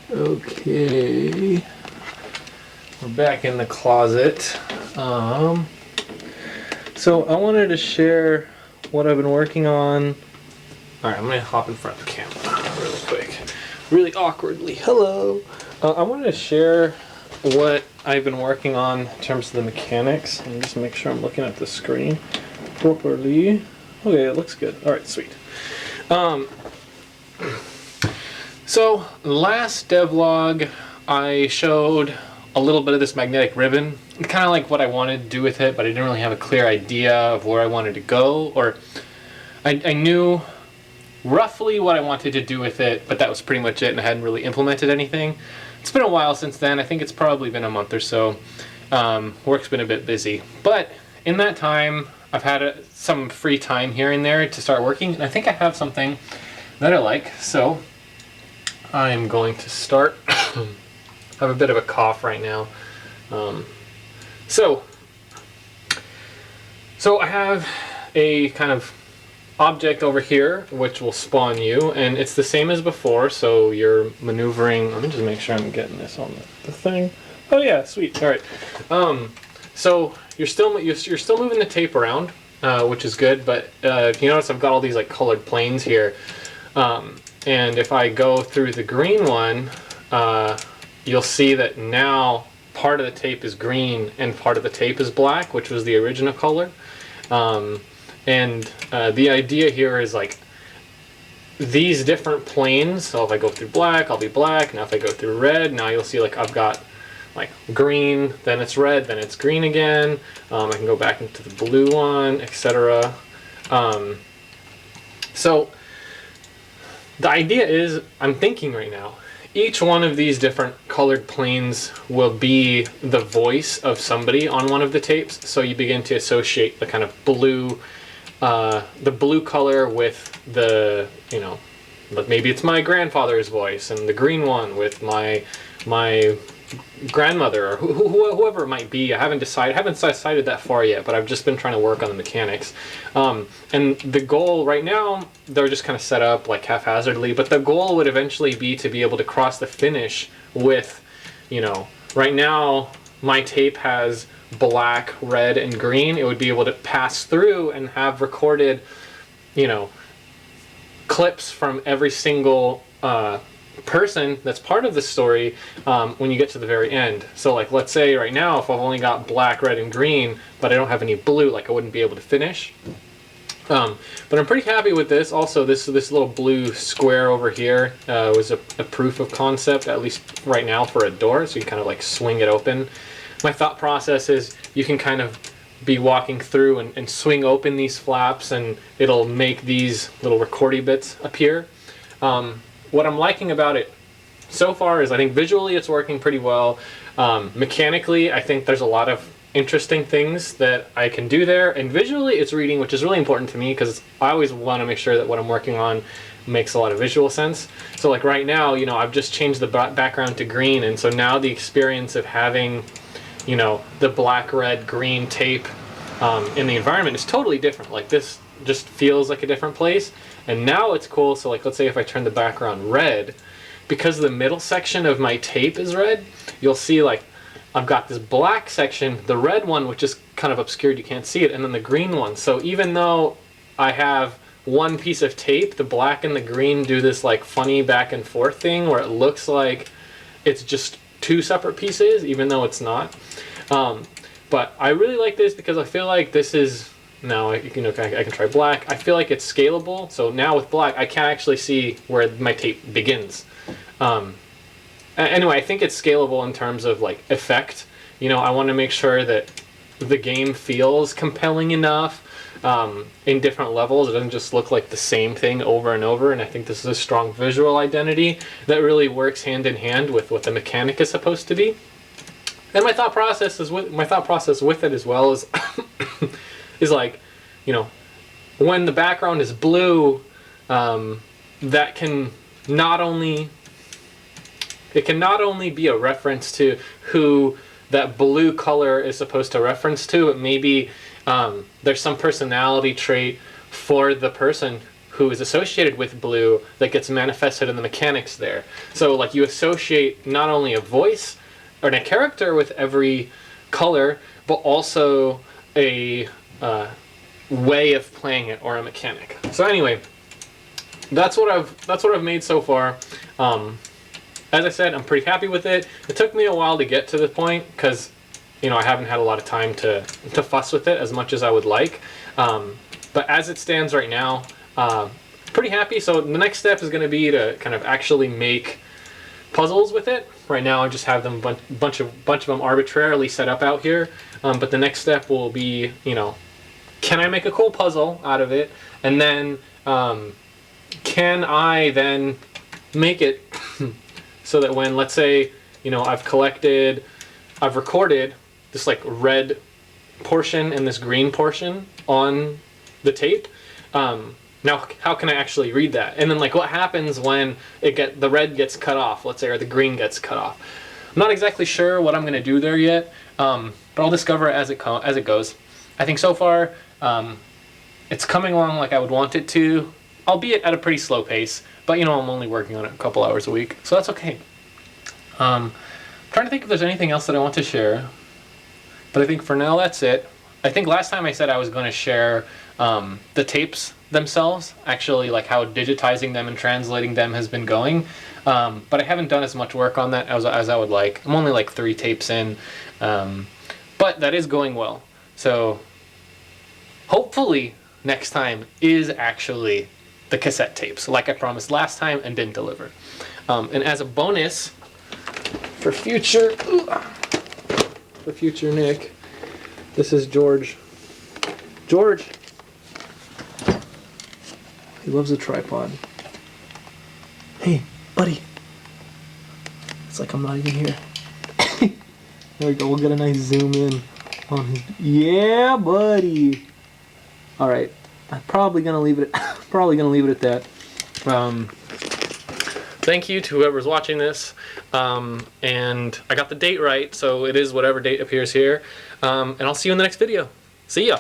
Okay, we're back in the closet. So I wanted to share what I've been working on. All right, I'm gonna hop in front of the camera really quick, really awkwardly. Hello. I wanted to share what I've been working on in terms of the mechanics, and just make sure I'm looking at the screen properly. Okay, it looks good. All right, sweet. So last devlog, I showed a little bit of this magnetic ribbon, kind of like what I wanted to do with it, but I didn't really have a clear idea of where I wanted to go, or I knew roughly what I wanted to do with it, but that was pretty much it, and I hadn't really implemented anything. It's been a while since then. I think it's probably been a month or so. Work's been a bit busy, but in that time, I've had some free time here and there to start working, and I think I have something that I like, so I am going to start. I have a bit of a cough right now. So I have a kind of object over here which will spawn you, and it's the same as before, so you're maneuvering. Let me just make sure I'm getting this on the thing. Oh yeah, sweet. All right. So you're still moving the tape around, which is good, but you notice I've got all these like colored planes here. And if I go through the green one, you'll see that now part of the tape is green and part of the tape is black, which was the original color. And the idea here is like these different planes. So if I go through black, I'll be black. Now if I go through red, now you'll see like I've got like green, then it's red, then it's green again. I can go back into the blue one, etc. So the idea is, I'm thinking right now, each one of these different colored planes will be the voice of somebody on one of the tapes. So you begin to associate the kind of blue, the blue color with the, you know, maybe it's my grandfather's voice, and the green one with my grandmother, or whoever it might be. I haven't decided that far yet, but I've just been trying to work on the mechanics. And the goal right now, they're just kind of set up like haphazardly, but the goal would eventually be to be able to cross the finish with, you know, right now my tape has black, red, and green. It would be able to pass through and have recorded, you know, clips from every single person that's part of the story when you get to the very end. So like, let's say right now if I've only got black, red, and green, but I don't have any blue, like I wouldn't be able to finish. But I'm pretty happy with this. Also, this little blue square over here was a proof of concept, at least right now, for a door, so you kind of like swing it open. My thought process is you can kind of be walking through and swing open these flaps, and it'll make these little recordy bits appear. What I'm liking about it so far is I think visually it's working pretty well. Mechanically, I think there's a lot of interesting things that I can do there, and visually it's reading, which is really important to me because I always want to make sure that what I'm working on makes a lot of visual sense. So like right now, you know, I've just changed the background to green, and so now the experience of having, you know, the black, red, green tape in the environment is totally different. Like this just feels like a different place. And now it's cool, so like let's say if I turn the background red, because the middle section of my tape is red, you'll see like I've got this black section, the red one which is kind of obscured, you can't see it, and then the green one. So even though I have one piece of tape, the black and the green do this like funny back and forth thing where it looks like it's just two separate pieces, even though it's not. But I really like this because I feel like this is, now I can try black. I feel like it's scalable. So now with black, I can actually see where my tape begins. Anyway, I think it's scalable in terms of like effect. You know, I want to make sure that the game feels compelling enough in different levels. It doesn't just look like the same thing over and over. And I think this is a strong visual identity that really works hand in hand with what the mechanic is supposed to be. And my thought process with it as well is is like, you know, when the background is blue, that can not only be a reference to who that blue color is supposed to reference to, but maybe there's some personality trait for the person who is associated with blue that gets manifested in the mechanics there. So like you associate not only a voice or a character with every color, but also a way of playing it or a mechanic. So anyway, that's what I've made so far. As I said, I'm pretty happy with it. It took me a while to get to the point because, you know, I haven't had a lot of time to fuss with it as much as I would like. But as it stands right now, pretty happy. So the next step is going to be to kind of actually make puzzles with it. Right now I just have them bunch of them arbitrarily set up out here. But the next step will be, you know, can I make a cool puzzle out of it? And then can I then make it so that when, let's say, you know, I've recorded this like red portion and this green portion on the tape. Now, how can I actually read that? And then like what happens when the red gets cut off, let's say, or the green gets cut off? I'm not exactly sure what I'm going to do there yet, but I'll discover it as it goes. I think so far it's coming along like I would want it to, albeit at a pretty slow pace. But you know, I'm only working on it a couple hours a week, so that's okay. Trying to think if there's anything else that I want to share, but I think for now that's it. I think last time I said I was going to share the tapes themselves, actually, like how digitizing them and translating them has been going, but I haven't done as much work on that as I would like. I'm only like 3 tapes in, but that is going well. So hopefully next time is actually the cassette tapes, like I promised last time and didn't deliver. And as a bonus for future Nick, this is George. George, he loves a tripod. Hey, buddy. It's like I'm not even here. There we go. We'll get a nice zoom in on his. Yeah, buddy. All right. I'm probably gonna leave it. At that. Thank you to whoever's watching this. And I got the date right, so it is whatever date appears here. And I'll see you in the next video. See ya.